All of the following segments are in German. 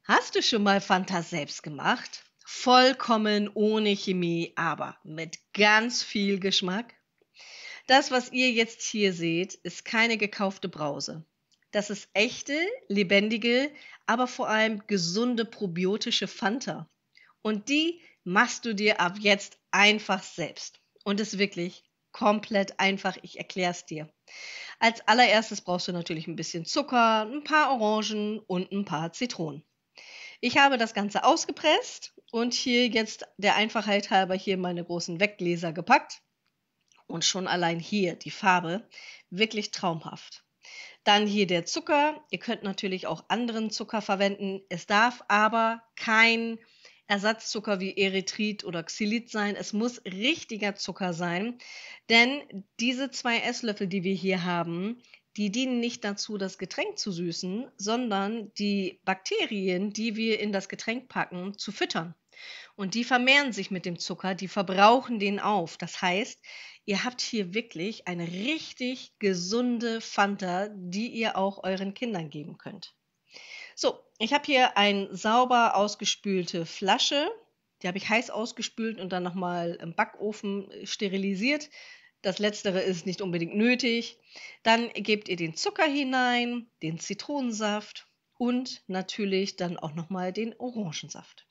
Hast du schon mal Fanta selbst gemacht? Vollkommen ohne Chemie, aber mit ganz viel Geschmack? Das, was ihr jetzt hier seht, ist keine gekaufte Brause. Das ist echte, lebendige, aber vor allem gesunde probiotische Fanta. Und die machst du dir ab jetzt einfach selbst. Und ist wirklich komplett einfach. Ich erkläre es dir. Als allererstes brauchst du natürlich ein bisschen Zucker, ein paar Orangen und ein paar Zitronen. Ich habe das Ganze ausgepresst und hier jetzt der Einfachheit halber hier meine großen Weggläser gepackt und schon allein hier die Farbe wirklich traumhaft. Dann hier der Zucker. Ihr könnt natürlich auch anderen Zucker verwenden. Es darf aber kein Ersatzzucker wie Erythrit oder Xylit sein. Es muss richtiger Zucker sein, denn diese 2 Esslöffel, die wir hier haben, die dienen nicht dazu, das Getränk zu süßen, sondern die Bakterien, die wir in das Getränk packen, zu füttern. Und die vermehren sich mit dem Zucker, die verbrauchen den auf. Das heißt, ihr habt hier wirklich eine richtig gesunde Fanta, die ihr auch euren Kindern geben könnt. So, ich habe hier eine sauber ausgespülte Flasche. Die habe ich heiß ausgespült und dann nochmal im Backofen sterilisiert. Das Letztere ist nicht unbedingt nötig. Dann gebt ihr den Zucker hinein, den Zitronensaft und natürlich dann auch nochmal den Orangensaft.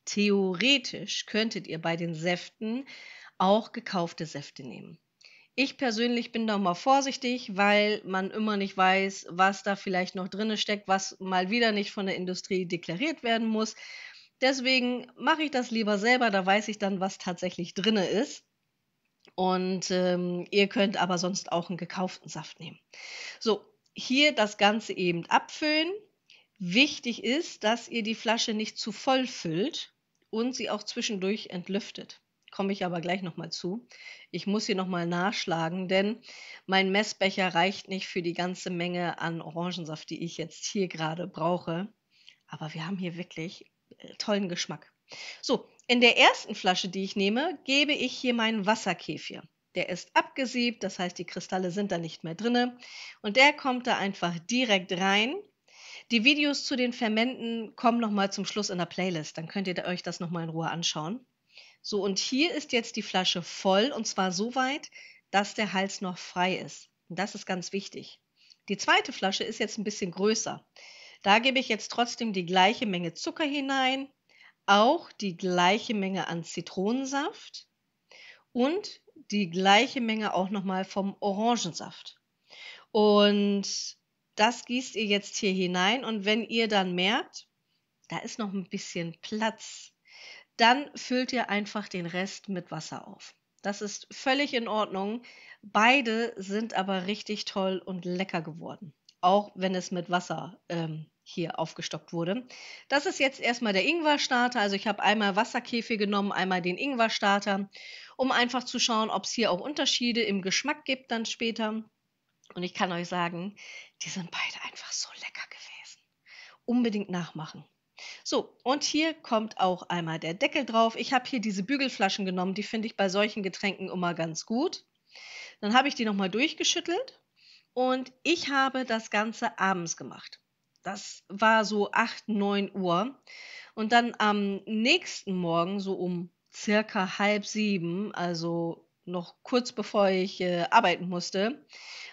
Theoretisch könntet ihr bei den Säften auch gekaufte Säfte nehmen. Ich persönlich bin da mal vorsichtig, weil man immer nicht weiß, was da vielleicht noch drin steckt, was mal wieder nicht von der Industrie deklariert werden muss. Deswegen mache ich das lieber selber, da weiß ich dann, was tatsächlich drin ist. Und ihr könnt aber sonst auch einen gekauften Saft nehmen. So, hier das Ganze eben abfüllen. Wichtig ist, dass ihr die Flasche nicht zu voll füllt und sie auch zwischendurch entlüftet. Komme ich aber gleich nochmal zu. Ich muss hier nochmal nachschlagen, denn mein Messbecher reicht nicht für die ganze Menge an Orangensaft, die ich jetzt hier gerade brauche. Aber wir haben hier wirklich tollen Geschmack. So, in der ersten Flasche, die ich nehme, gebe ich hier meinen Wasserkefir. Der ist abgesiebt, das heißt, die Kristalle sind da nicht mehr drin. Und der kommt da einfach direkt rein. Die Videos zu den Fermenten kommen nochmal zum Schluss in der Playlist. Dann könnt ihr euch das nochmal in Ruhe anschauen. So, und hier ist jetzt die Flasche voll und zwar so weit, dass der Hals noch frei ist. Und das ist ganz wichtig. Die zweite Flasche ist jetzt ein bisschen größer. Da gebe ich jetzt trotzdem die gleiche Menge Zucker hinein, auch die gleiche Menge an Zitronensaft und die gleiche Menge auch nochmal vom Orangensaft. Und das gießt ihr jetzt hier hinein und wenn ihr dann merkt, da ist noch ein bisschen Platz, dann füllt ihr einfach den Rest mit Wasser auf. Das ist völlig in Ordnung. Beide sind aber richtig toll und lecker geworden, auch wenn es mit Wasser hier aufgestockt wurde. Das ist jetzt erstmal der Ingwer-Starter. Also ich habe einmal Wasserkefir genommen, einmal den Ingwer-Starter, um einfach zu schauen, ob es hier auch Unterschiede im Geschmack gibt dann später. Und ich kann euch sagen, die sind beide einfach so lecker gewesen. Unbedingt nachmachen. So, und hier kommt auch einmal der Deckel drauf. Ich habe hier diese Bügelflaschen genommen, die finde ich bei solchen Getränken immer ganz gut. Dann habe ich die nochmal durchgeschüttelt und ich habe das Ganze abends gemacht. Das war so 8, 9 Uhr. Und dann am nächsten Morgen, so um circa halb 7, also noch kurz bevor ich arbeiten musste,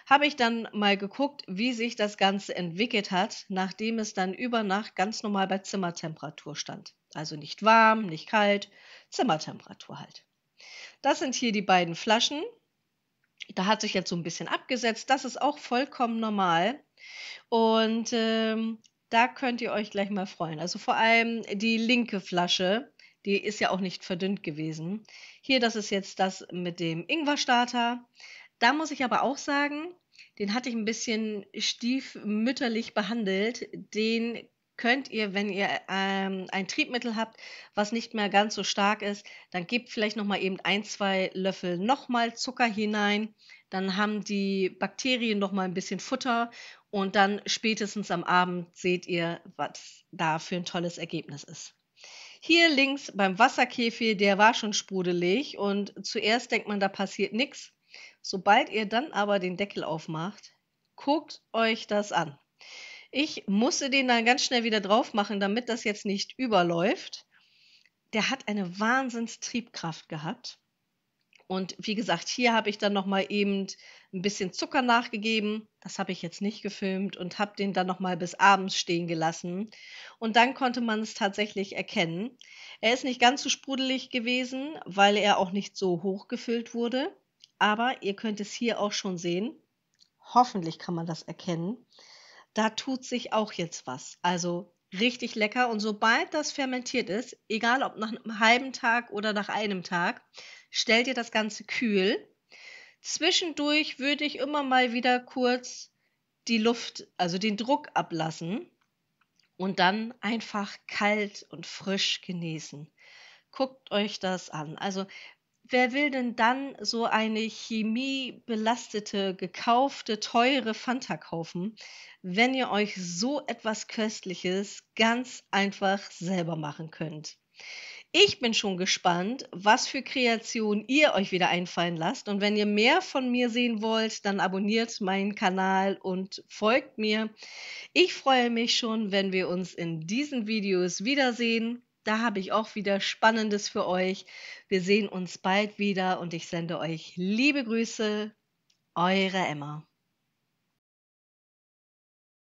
habe ich dann mal geguckt, wie sich das Ganze entwickelt hat, nachdem es dann über Nacht ganz normal bei Zimmertemperatur stand. Also nicht warm, nicht kalt, Zimmertemperatur halt. Das sind hier die beiden Flaschen. Da hat sich jetzt so ein bisschen abgesetzt. Das ist auch vollkommen normal. Und da könnt ihr euch gleich mal freuen. Also vor allem die linke Flasche, die ist ja auch nicht verdünnt gewesen. Hier, das ist jetzt das mit dem Ingwer-Starter. Da muss ich aber auch sagen, den hatte ich ein bisschen stiefmütterlich behandelt. Den könnt ihr, wenn ihr ein Triebmittel habt, was nicht mehr ganz so stark ist, dann gebt vielleicht noch mal eben 1, 2 Löffel noch mal Zucker hinein. Dann haben die Bakterien noch mal ein bisschen Futter und dann spätestens am Abend seht ihr, was da für ein tolles Ergebnis ist. Hier links beim Wasserkefir, der war schon sprudelig und zuerst denkt man, da passiert nichts. Sobald ihr dann aber den Deckel aufmacht, guckt euch das an. Ich musste den dann ganz schnell wieder drauf machen, damit das jetzt nicht überläuft. Der hat eine Wahnsinnstriebkraft gehabt. Und wie gesagt, hier habe ich dann noch mal eben ein bisschen Zucker nachgegeben. Das habe ich jetzt nicht gefilmt und habe den dann noch mal bis abends stehen gelassen. Und dann konnte man es tatsächlich erkennen. Er ist nicht ganz so sprudelig gewesen, weil er auch nicht so hoch gefüllt wurde. Aber ihr könnt es hier auch schon sehen. Hoffentlich kann man das erkennen. Da tut sich auch jetzt was. Also richtig lecker. Und sobald das fermentiert ist, egal ob nach einem halben Tag oder nach einem Tag, stellt ihr das Ganze kühl. Zwischendurch würde ich immer mal wieder kurz die Luft, also den Druck ablassen und dann einfach kalt und frisch genießen. Guckt euch das an. Also wer will denn dann so eine chemiebelastete, gekaufte, teure Fanta kaufen, wenn ihr euch so etwas Köstliches ganz einfach selber machen könnt? Ich bin schon gespannt, was für Kreationen ihr euch wieder einfallen lasst. Und wenn ihr mehr von mir sehen wollt, dann abonniert meinen Kanal und folgt mir. Ich freue mich schon, wenn wir uns in diesen Videos wiedersehen. Da habe ich auch wieder Spannendes für euch. Wir sehen uns bald wieder und ich sende euch liebe Grüße, eure Emma.